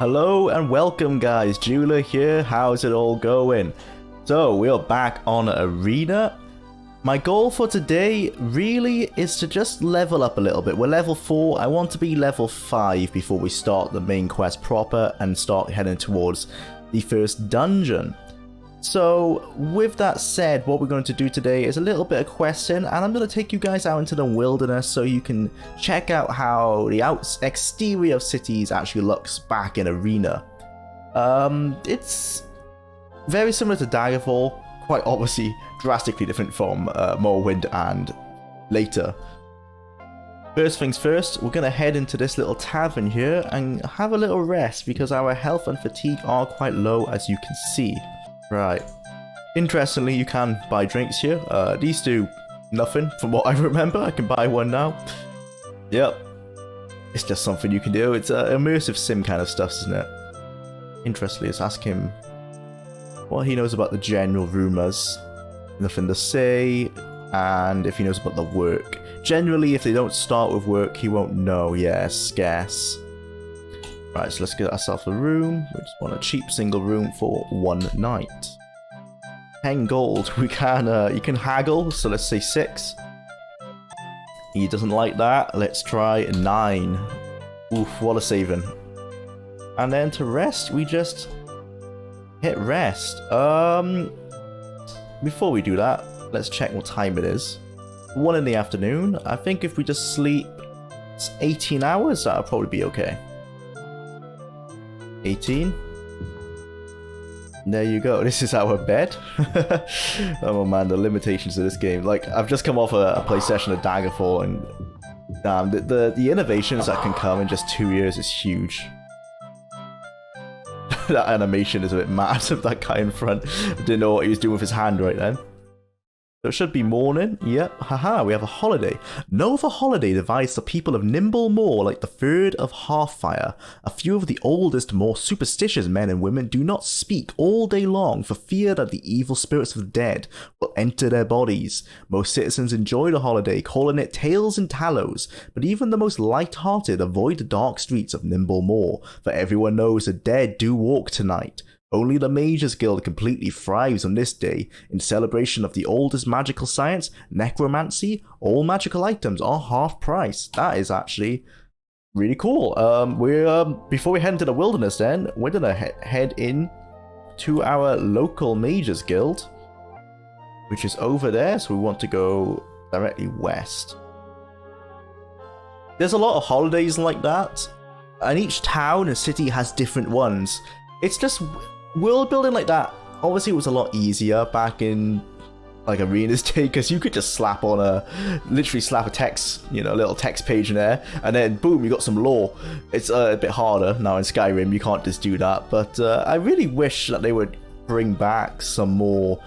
Hello and welcome guys, Jwlar here, how's it all going? So we are back on Arena. My goal for today really is to just level up a little bit. We're level 4, I want to be level 5 before we start the main quest proper and start heading towards the first dungeon. So with that said, what we're going to do today is a little bit of questing, and I'm going to take you guys out into the wilderness so you can check out how the exterior of cities actually looks back in Arena. It's very similar to Daggerfall, quite obviously drastically different from Morrowind and later. First things first, we're going to head into this little tavern here and have a little rest because our health and fatigue are quite low, as you can see. Right. Interestingly, you can buy drinks here. These do nothing from what I remember. I can buy one now. Yep. It's just something you can do. It's immersive sim kind of stuff, isn't it? Interestingly, let's ask him what he knows about the general rumors. Nothing to say. And if he knows about the work. Generally, if they don't start with work, he won't know. Yeah, scarce. Right, so let's get ourselves a room. We just want a cheap single room for one night. 10 gold. We can, you can haggle, so let's say 6. He doesn't like that. Let's try 9. Oof, what a saving. And then to rest, we just hit rest. Before we do that, let's check what time it is. 1 in the afternoon. I think if we just sleep 18 hours, that'll probably be okay. 18. There you go. This is our bed. Oh man, the limitations of this game. Like, I've just come off a play session of Daggerfall, and damn, the innovations that can come in just 2 years is huge. That animation is a bit mad of that guy in front. I didn't know what he was doing with his hand right then. So it should be morning. Yep, haha, we have a holiday. Know of a holiday divides the people of Nimble Moor like the third of Hearthfire. A few of the oldest, more superstitious men and women do not speak all day long for fear that the evil spirits of the dead will enter their bodies. Most citizens enjoy the holiday, calling it Tales and Tallows, but even the most light-hearted avoid the dark streets of Nimble Moor, for everyone knows the dead do walk tonight. Only the Mages Guild completely thrives on this day. In celebration of the oldest magical science, necromancy, all magical items are half price. That is actually really cool. Before we head into the wilderness then, we're gonna head in to our local Mages Guild, which is over there, so we want to go directly west. There's a lot of holidays like that, and each town and city has different ones. It's just world building like that. Obviously it was a lot easier back in like Arena's day, because you could just literally slap a text, you know, a little text page in there, and then boom, you got some lore. It's a bit harder now in Skyrim, you can't just do that, but I really wish that they would bring back some more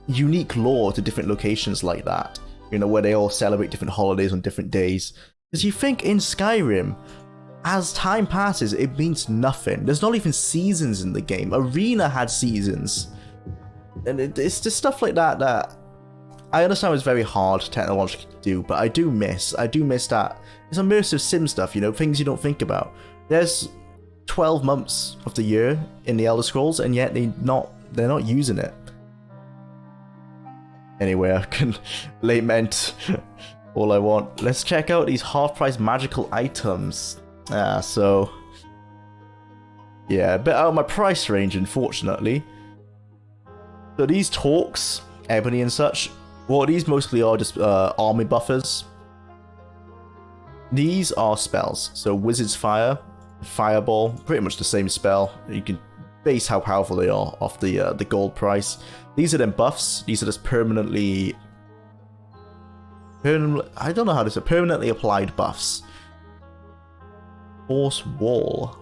unique lore to different locations like that, you know, where they all celebrate different holidays on different days. Because you think in Skyrim, as time passes, it means nothing. There's not even seasons in the game. Arena had seasons. And it's just stuff like that that I understand it's very hard technologically to do, but I do miss that. It's immersive sim stuff, you know, things you don't think about. There's 12 months of the year in the Elder Scrolls, and yet they're not using it. Anyway, I can lament all I want. Let's check out these half-price magical items. So yeah, a bit out of my price range, unfortunately. So these talks, ebony and such, well, these mostly are just army buffers. These are spells. So Wizard's Fire, Fireball, pretty much the same spell. You can base how powerful they are off the gold price. These are then buffs. These are just permanently I don't know how to say, permanently applied buffs. Force Wall.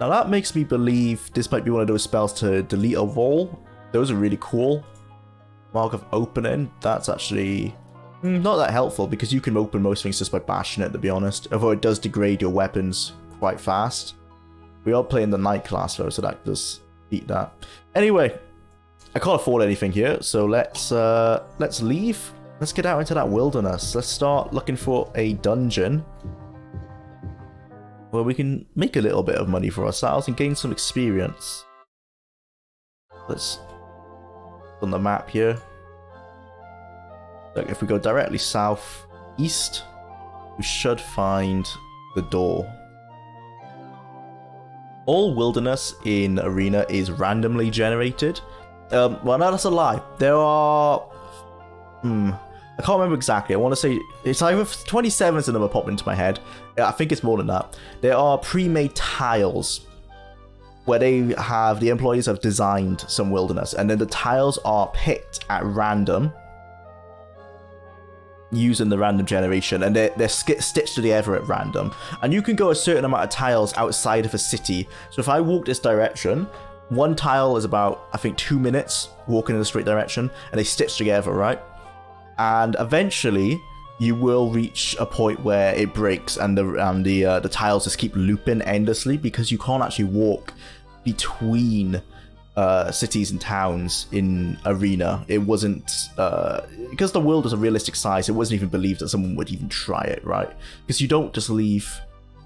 Now that makes me believe this might be one of those spells to delete a wall. Those are really cool. Mark of Opening. That's actually not that helpful because you can open most things just by bashing it, to be honest. Although it does degrade your weapons quite fast. We are playing the Knight class though, so that does beat that. Anyway, I can't afford anything here, so let's leave. Let's get out into that wilderness. Let's start looking for a dungeon. where we can make a little bit of money for ourselves and gain some experience. Let's on the map here. Look, if we go directly southeast, we should find the door. All wilderness in Arena is randomly generated. Well, no, that's a lie. There are... I can't remember exactly. I want to say it's either 27 of them are popping into my head. I think it's more than that. There are pre-made tiles where the employees have designed some wilderness, and then the tiles are picked at random using the random generation, and they're stitched together at random. And you can go a certain amount of tiles outside of a city. So if I walk this direction, one tile is about, I think, 2 minutes walking in a straight direction, and they stitch together, right? And eventually, you will reach a point where it breaks, and the tiles just keep looping endlessly because you can't actually walk between cities and towns in Arena. It wasn't because the world is a realistic size. It wasn't even believed that someone would even try it, right? Because you don't just leave.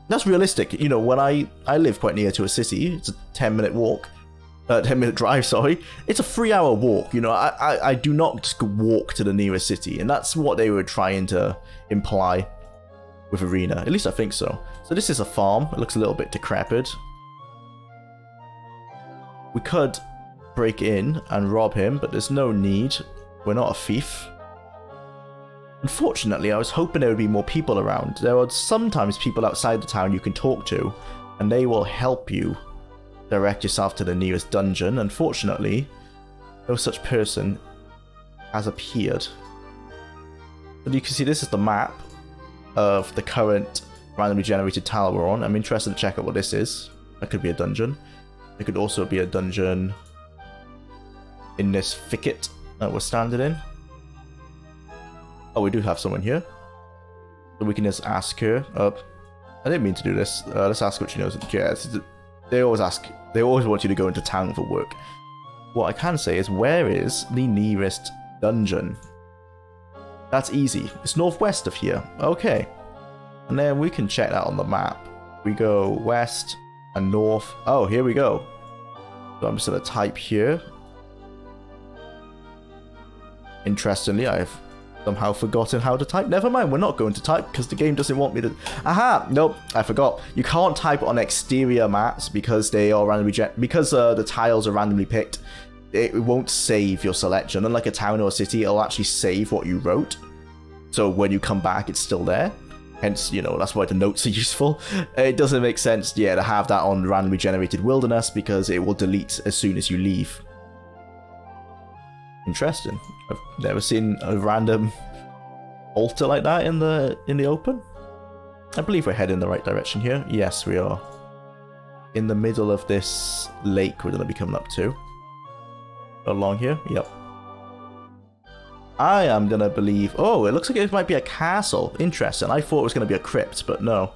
That's realistic. You know, when I live quite near to a city, it's a 10-minute walk. 10-minute drive, sorry. It's a 3-hour walk. You know, I do not just walk to the nearest city, and that's what they were trying to imply with Arena. At least I think so. So this is a farm. It looks a little bit decrepit. We could break in and rob him, but there's no need. We're not a thief. Unfortunately, I was hoping there would be more people around. There are sometimes people outside the town you can talk to, and they will help you direct yourself to the nearest dungeon. Unfortunately, no such person has appeared. But you can see this is the map of the current randomly generated tile we're on. I'm interested to check out what this is. That could be a dungeon. It could also be a dungeon in this thicket that we're standing in. Oh, we do have someone here. So we can just ask her. I didn't mean to do this. Let's ask what she knows. Yeah, they always ask. They always want you to go into town for work. What I can say is, where is the nearest dungeon? That's easy. It's northwest of here. Okay. And then we can check that on the map. We go west and north. Oh, here we go. So I'm just going to type here. Interestingly, I've somehow forgotten how to type. Never mind, we're not going to type because the game doesn't want me to... Aha! Nope, I forgot. You can't type on exterior maps because they are randomly... Because the tiles are randomly picked, it won't save your selection. Unlike a town or a city, it'll actually save what you wrote. So when you come back, it's still there. Hence, you know, that's why the notes are useful. It doesn't make sense, yeah, to have that on randomly generated wilderness because it will delete as soon as you leave. Interesting. I've never seen a random altar like that in the open. I believe we're heading in the right direction here. Yes, we are. In the middle of this lake we're going to be coming up to. Along here? Yep. I am going to believe... Oh, it looks like it might be a castle. Interesting. I thought it was going to be a crypt, but no.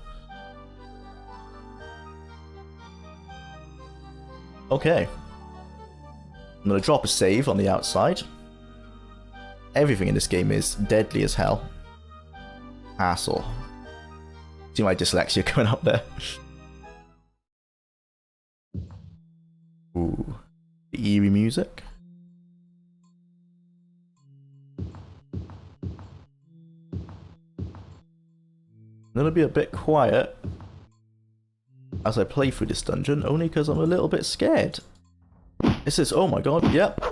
Okay. I'm going to drop a save on the outside. Everything in this game is deadly as hell. Castle. See my dyslexia coming up there. Ooh. The eerie music. I'm going to be a bit quiet as I play through this dungeon, only because I'm a little bit scared. This is, oh my god, yep.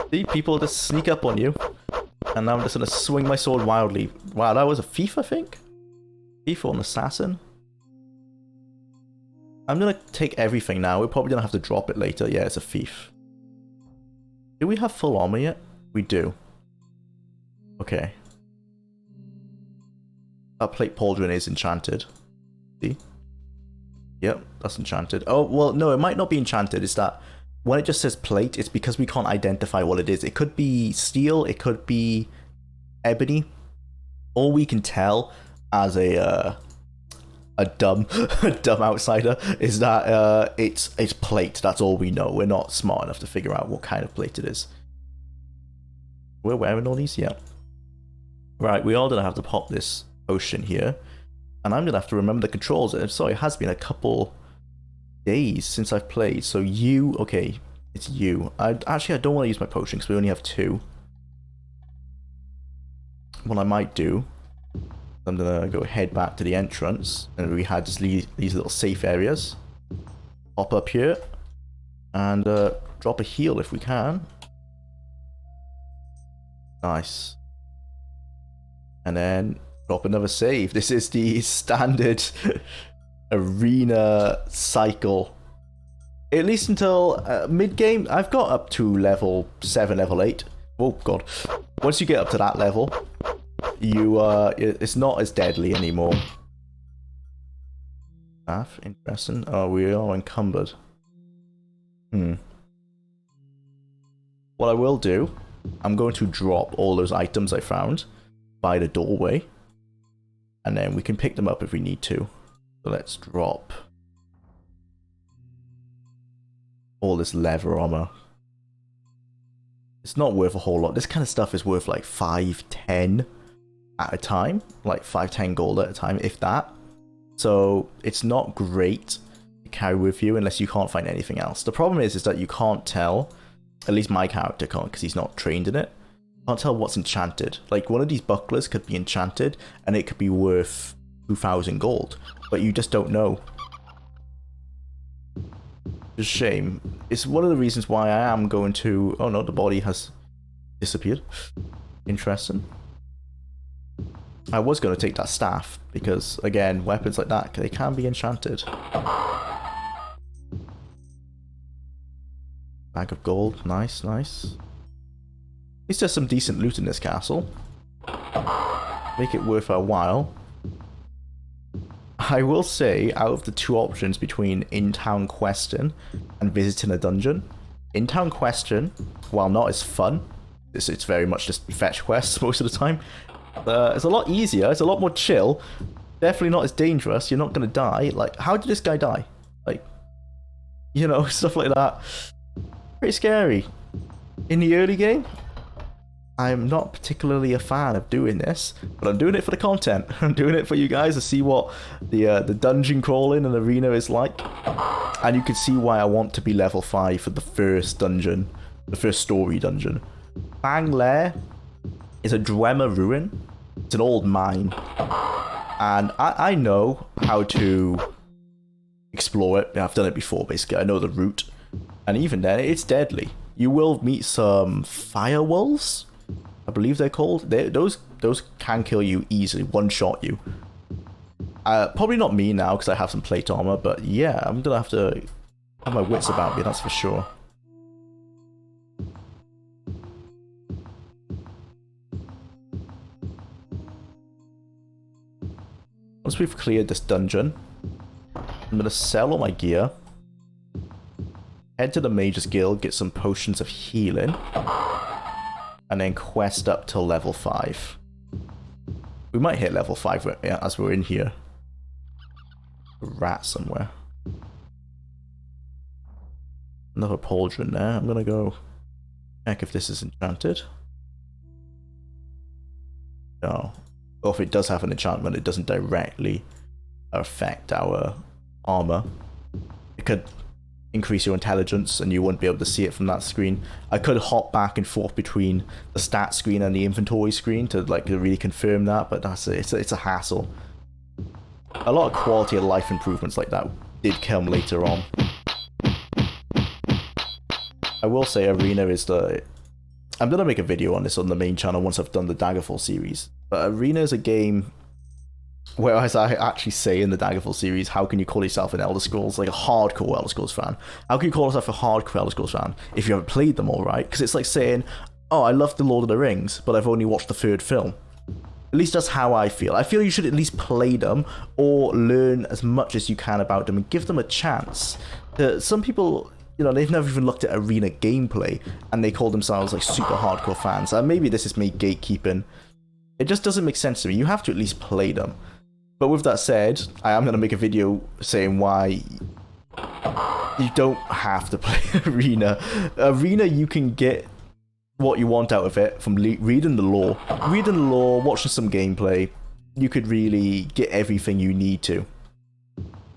See, people just sneak up on you. And now I'm just going to swing my sword wildly. Wow, that was a thief, I think? Thief or an assassin? I'm going to take everything now. We're probably going to have to drop it later. Yeah, it's a thief. Do we have full armor yet? We do. Okay. That plate pauldron is enchanted. See? Yep, that's enchanted. Oh, well, no, it might not be enchanted. It's that when it just says plate, it's because we can't identify what it is. It could be steel, it could be ebony. All we can tell as a dumb outsider is that it's plate. That's all we know. We're not smart enough to figure out what kind of plate it is. We're wearing all these? Yeah. Right, we are going to have to pop this potion here. And I'm gonna have to remember the controls. Sorry, it has been a couple days since I've played. So you, okay, it's you. I don't want to use my potion because we only have 2. What I might do, I'm gonna go head back to the entrance, and we had just these little safe areas. Hop up here, and drop a heal if we can. Nice. And then drop another save. This is the standard arena cycle. At least until mid-game. I've got up to level 7, level 8. Oh god. Once you get up to that level, you it's not as deadly anymore. Staff, interesting. Oh, we are encumbered. What I will do, I'm going to drop all those items I found by the doorway, and then we can pick them up if we need to. So let's drop all this leather armor. It's not worth a whole lot. This kind of stuff is worth like 5, 10 at a time, like 5, 10 gold at a time, if that. So it's not great to carry with you unless you can't find anything else. The problem is that you can't tell, at least my character can't because he's not trained in it. Can't tell what's enchanted. Like one of these bucklers could be enchanted and it could be worth 2,000 gold, but you just don't know. It's a shame. It's one of the reasons why I am going to... Oh no, the body has disappeared. Interesting. I was going to take that staff because, again, weapons like that, they can be enchanted. Bag of gold. Nice, nice. At least there's some decent loot in this castle. Make it worth our while. I will say, out of the 2 options between in-town questing and visiting a dungeon, in-town question, while not as fun, it's very much just fetch quests most of the time, it's a lot easier, it's a lot more chill, definitely not as dangerous, you're not going to die. Like, how did this guy die? Like, you know, stuff like that. Pretty scary. In the early game, I'm not particularly a fan of doing this, but I'm doing it for the content. I'm doing it for you guys to see what the dungeon crawling and arena is like. And you can see why I want to be level 5 for the first dungeon, the first story dungeon. Fang Lair is a Dwemer ruin. It's an old mine. And I know how to explore it. I've done it before, basically. I know the route. And even then, it's deadly. You will meet some fire wolves, I believe they're called. Those can kill you easily, one-shot you. Probably not me now because I have some plate armor, but yeah, I'm gonna have to have my wits about me, that's for sure. Once we've cleared this dungeon, I'm gonna sell all my gear, head to the Mage's Guild, get some potions of healing, and then quest up till level 5. We might hit level 5 as we're in here. A rat somewhere. Another pauldron there. I'm gonna go check if this is enchanted. No. Or if it does have an enchantment, it doesn't directly affect our armor. It could increase your intelligence and you wouldn't be able to see it from that screen. I could hop back and forth between the stat screen and the inventory screen to really confirm that, but that's it's a hassle. A lot of quality of life improvements like that did come later on. I will say Arena is the... I'm going to make a video on this on the main channel once I've done the Daggerfall series, but Arena is a game where, as I actually say in the Daggerfall series, how can you call yourself an Elder Scrolls, like a hardcore Elder Scrolls fan? How can you call yourself a hardcore Elder Scrolls fan if you haven't played them all, right? Because it's like saying, oh, I love the Lord of the Rings, but I've only watched the 3rd film. At least that's how I feel. I feel you should at least play them or learn as much as you can about them and give them a chance. Some people, you know, they've never even looked at Arena gameplay and they call themselves like super hardcore fans. And maybe this is me gatekeeping. It just doesn't make sense to me. You have to at least play them. But with that said, I am going to make a video saying why you don't have to play Arena. Arena, you can get what you want out of it from reading the lore. Reading the lore, watching some gameplay, you could really get everything you need to.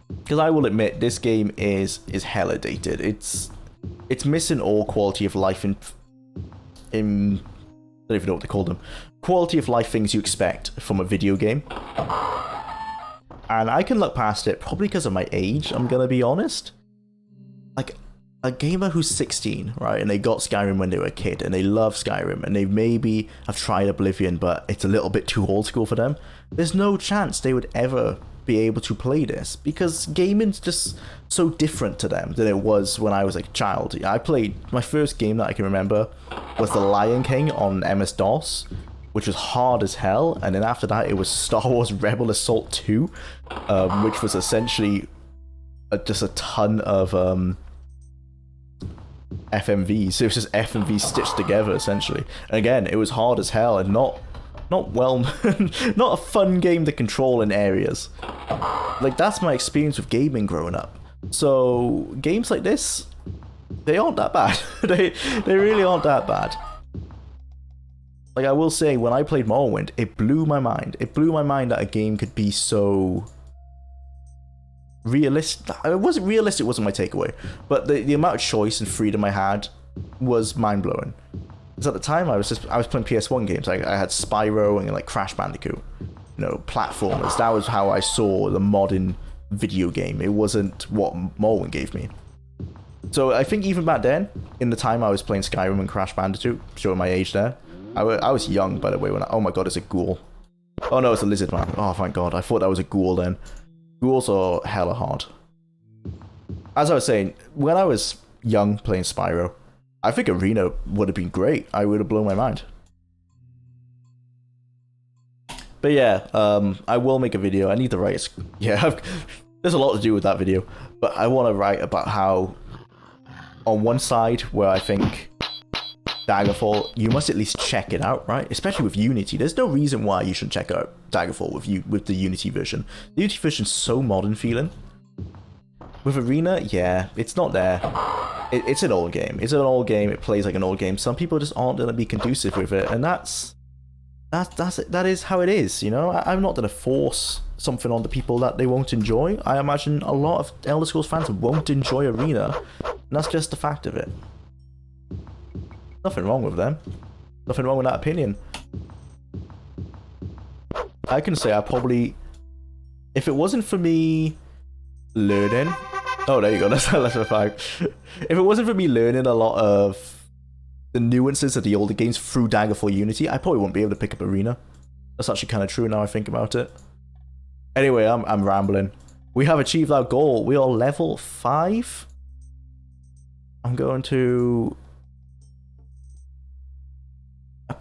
Because I will admit, this game is hella dated. It's missing all quality of life in I don't even know what they call them. Quality of life things you expect from a video game. And I can look past it probably because of my age, I'm gonna be honest. Like, a gamer who's 16, right, and they got Skyrim when they were a kid, and they love Skyrim, and they maybe have tried Oblivion, but it's a little bit too old school for them. There's no chance they would ever be able to play this, because gaming's just so different to them than it was when I was a child. I played, my first game that I can remember was The Lion King on MS-DOS, which was hard as hell, and then after that it was Star Wars Rebel Assault 2, which was essentially just a ton of FMVs. So it was just FMVs stitched together essentially. And again, it was hard as hell and not well, not a fun game to control in areas. Like, that's my experience with gaming growing up. So games like this, they aren't that bad. they really aren't that bad. Like, I will say, when I played Morrowind, it blew my mind. It blew my mind that a game could be so realistic. It wasn't realistic, wasn't my takeaway, but the amount of choice and freedom I had was mind-blowing. Because at the time I was playing PS1 games. I had Spyro and like Crash Bandicoot, you know, platformers. That was how I saw the modern video game. It wasn't what Morrowind gave me. So I think even back then, in the time I was playing Skyrim and Crash Bandicoot, showing my age there, I was young, by the way, when oh my god, it's a ghoul. Oh no, it's a lizard man. Oh, thank god, I thought that was a ghoul then. Ghouls are hella hard. As I was saying, when I was young playing Spyro, I think Arena would have been great. I would have blown my mind. But yeah, I will make a video. I need to write. Yeah, there's a lot to do with that video. But I want to write about how, on one side, where I think Daggerfall, you must at least check it out, right? Especially with Unity. There's no reason why you should check out Daggerfall with the Unity version. The Unity version's so modern feeling. With Arena, yeah, it's not there. It's an old game. It's an old game. It plays like an old game. Some people just aren't gonna be conducive with it, and that is how it is. You know, I'm not gonna force something on the people that they won't enjoy. I imagine a lot of Elder Scrolls fans won't enjoy Arena, and that's just the fact of it. Nothing wrong with them. Nothing wrong with that opinion. I can say I probably, if it wasn't for me learning, oh there you go, that's a 5. If it wasn't for me learning a lot of the nuances of the older games through Daggerfall Unity, I probably wouldn't be able to pick up Arena. That's actually kind of true now I think about it. Anyway, I'm rambling. We have achieved our goal. We are level 5. I'm going to...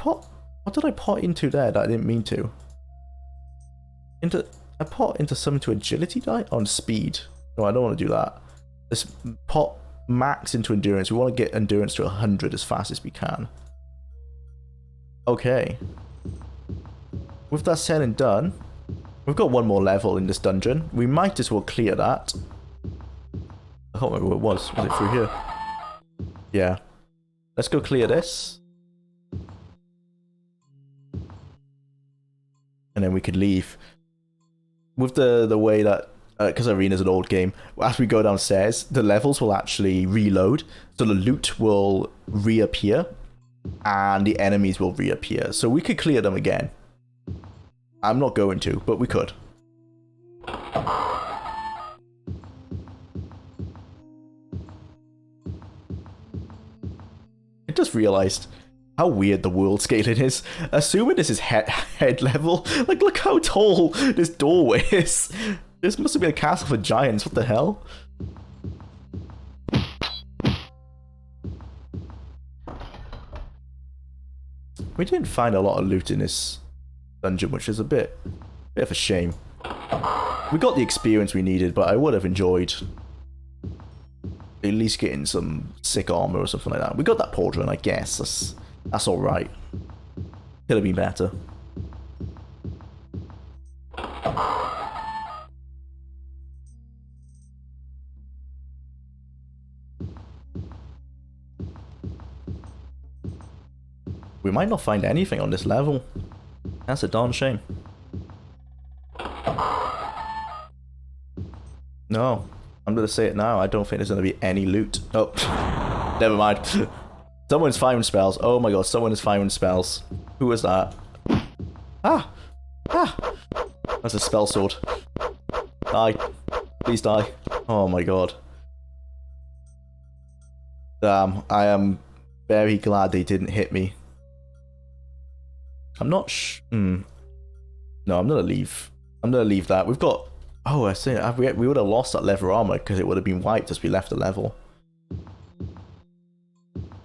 What did I pot into there that I didn't mean to? I pot into something to agility die? On speed. No, I don't want to do that. Let's pot max into endurance. We want to get endurance to 100 as fast as we can. Okay. With that said and done, we've got one more level in this dungeon. We might as well clear that. I can't remember what it was. Was it through here? Yeah. Let's go clear this. And then we could leave. With the way that, because Arena's an old game, as we go downstairs, the levels will actually reload, so the loot will reappear, and the enemies will reappear. So we could clear them again. I'm not going to, but we could. I just realized how weird the world scaling is. Assuming this is head level, like look how tall this doorway is. This must have been a castle for giants, what the hell? We didn't find a lot of loot in this dungeon, which is a bit of a shame. We got the experience we needed, but I would have enjoyed at least getting some sick armor or something like that. We got that pauldron, I guess. That's alright. Could have been better. We might not find anything on this level. That's a darn shame. No. I'm going to say it now. I don't think there's going to be any loot. Oh, never mind. Someone's firing spells. Oh my god, someone is firing spells. Who was that? Ah! Ah! That's a spell sword. Die. Please die. Oh my god. Damn, I am very glad they didn't hit me. I'm not No, I'm gonna leave. I'm gonna leave that. We've got... Oh, I see. We would have lost that leather armor because it would have been wiped as we left the level.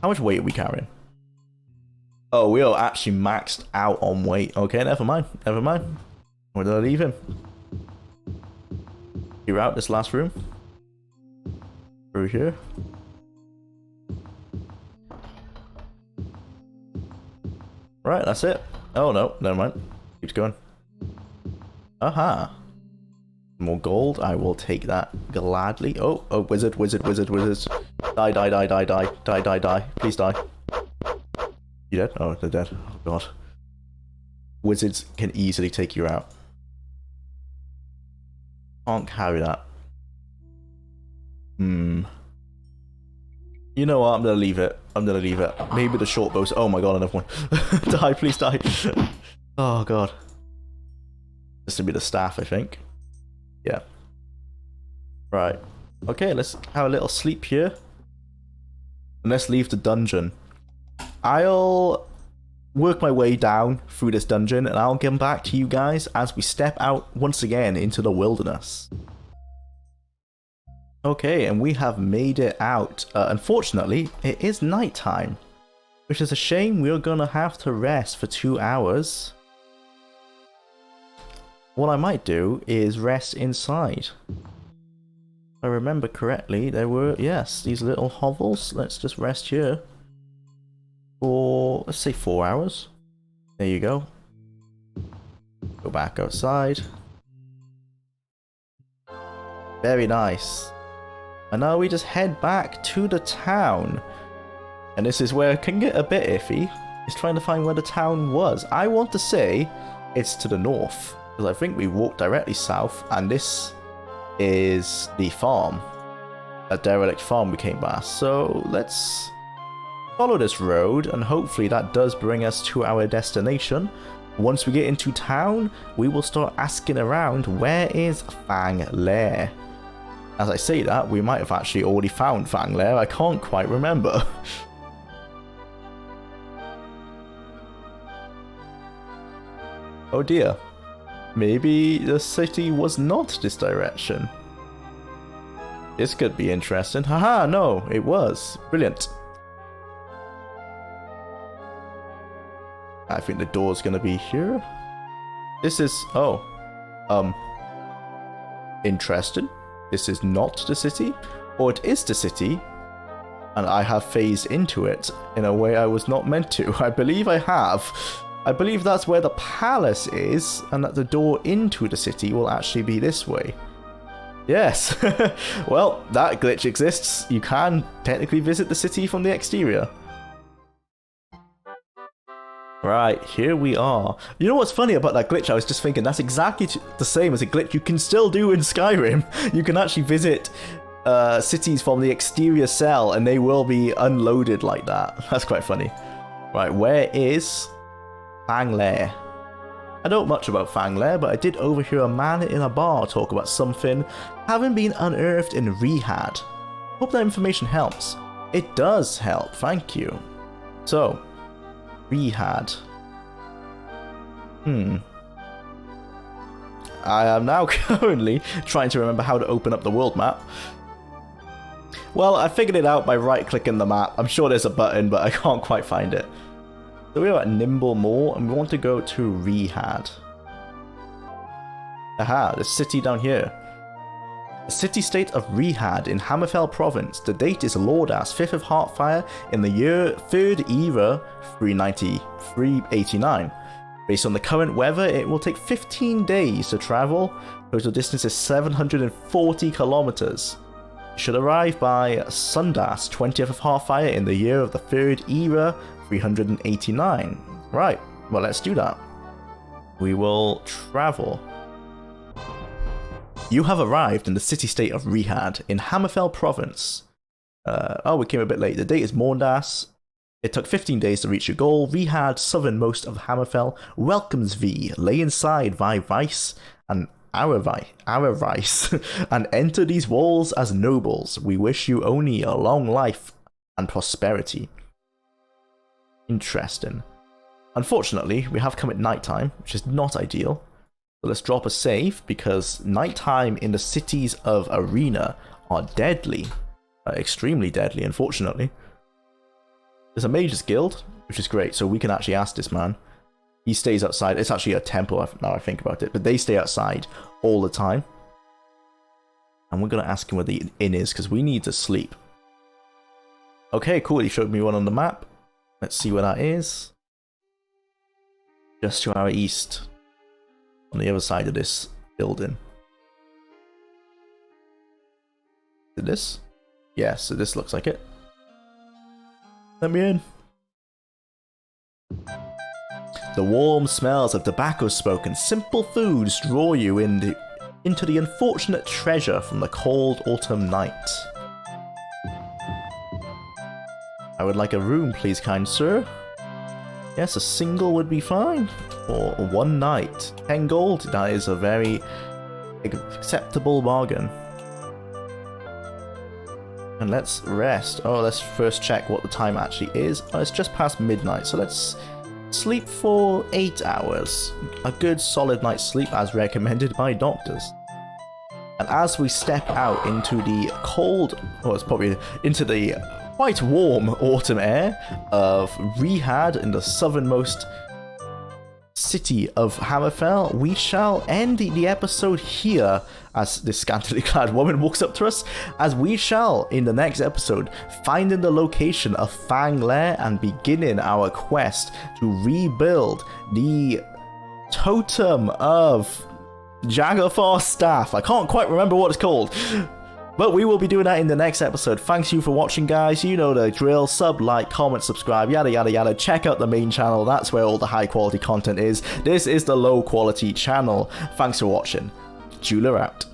How much weight are we carrying? Oh, we are actually maxed out on weight. Okay, never mind. Never mind. We're gonna leave him. You're out this last room. Through here. Right, that's it. Oh no, never mind. Keeps going. Aha. More gold. I will take that gladly. Oh, oh, wizard, wizard, wizard, wizards. Die, die, die, die, die, die, die, die. Please die. You dead? Oh, they're dead. Oh god. Wizards can easily take you out. Can't carry that. You know what? I'm gonna leave it. I'm gonna leave it. Maybe the short bows. Oh my god, another one. Die, please die. Oh god. This would be the staff, I think. Yeah. Right. Okay, let's have a little sleep here. And let's leave the dungeon. I'll work my way down through this dungeon and I'll get back to you guys as we step out once again into the wilderness. Okay, and we have made it out. Unfortunately, it is nighttime, which is a shame. We're gonna have to rest for 2 hours. What I might do is rest inside. If I remember correctly, there were, yes, these little hovels. Let's just rest here for, let's say 4 hours. There you go. Go back outside. Very nice. And now we just head back to the town. And this is where it can get a bit iffy. It's trying to find where the town was. I want to say it's to the north, because I think we walked directly south, and this is the farm. A derelict farm we came past. So let's follow this road, and hopefully that does bring us to our destination. Once we get into town, we will start asking around, where is Fang Lair? As I say that, we might have actually already found Fang Lair. I can't quite remember. Oh dear. Maybe the city was not this direction. This could be interesting. Haha, no, it was. Brilliant. I think the door's gonna be here. This is... oh. Interesting. This is not the city, or it is the city, and I have phased into it in a way I was not meant to. I believe I have. I believe that's where the palace is, and that the door into the city will actually be this way. Yes. Well, that glitch exists. You can technically visit the city from the exterior. Right, here we are. You know what's funny about that glitch? I was just thinking that's exactly the same as a glitch you can still do in Skyrim. You can actually visit cities from the exterior cell and they will be unloaded like that. That's quite funny. Right, where is Fang Lair? I don't know much about Fang Lair, but I did overhear a man in a bar talk about something having been unearthed in Rehad. Hope that information helps. It does help, thank you. So, Rehad. I am now currently trying to remember how to open up the world map. Well, I figured it out by right-clicking the map. I'm sure there's a button, but I can't quite find it. So we're at Nimble Moor, and we want to go to Rehad. Aha, the city down here. The city-state of Rehad in Hammerfell province. The date is Lordas, 5th of Heartfire in the year 3rd era 389. Based on the current weather, it will take 15 days to travel. Total distance is 740 kilometers. It should arrive by Sundas, 20th of Heartfire in the year of the 3rd era 389. Right, well let's do that. We will travel. You have arrived in the city-state of Rihad in Hammerfell province. We came a bit late. The date is Morndas. It took 15 days to reach your goal. Rihad, southernmost of Hammerfell, welcomes thee. Lay inside thy vice and our vice, and enter these walls as nobles. We wish you only a long life and prosperity. Interesting. Unfortunately, we have come at nighttime, which is not ideal. So let's drop a save, because nighttime in the cities of Arena are deadly. Extremely deadly, unfortunately. There's a mage's guild, which is great, so we can actually ask this man. He stays outside. It's actually a temple, now I think about it, but they stay outside all the time. And we're going to ask him where the inn is, because we need to sleep. Okay, cool, he showed me one on the map. Let's see where that is. Just to our east. On the other side of this building. Is it this? Yeah, so this looks like it. Let me in. The warm smells of tobacco smoke and simple foods draw you into the unfortunate treasure from the cold autumn night. I would like a room, please, kind sir. Yes, a single would be fine. For one night. 10 gold, that is a very acceptable bargain. And let's rest. Oh, let's first check what the time actually is. Oh, it's just past midnight, so let's sleep for 8 hours. A good solid night's sleep as recommended by doctors. And as we step out into the cold, it's probably into the quite warm autumn air of Rihad in the southernmost city of Hammerfell, we shall end the episode here as this scantily clad woman walks up to us, as we shall, in the next episode, finding the location of Fang Lair and beginning our quest to rebuild the Totem of Jaggerfar Staff. I can't quite remember what it's called. But we will be doing that in the next episode. Thanks you for watching, guys. You know the drill. Sub, like, comment, subscribe, yada yada yada. Check out the main channel. That's where all the high quality content is. This is the low quality channel. Thanks for watching. Jwlar out.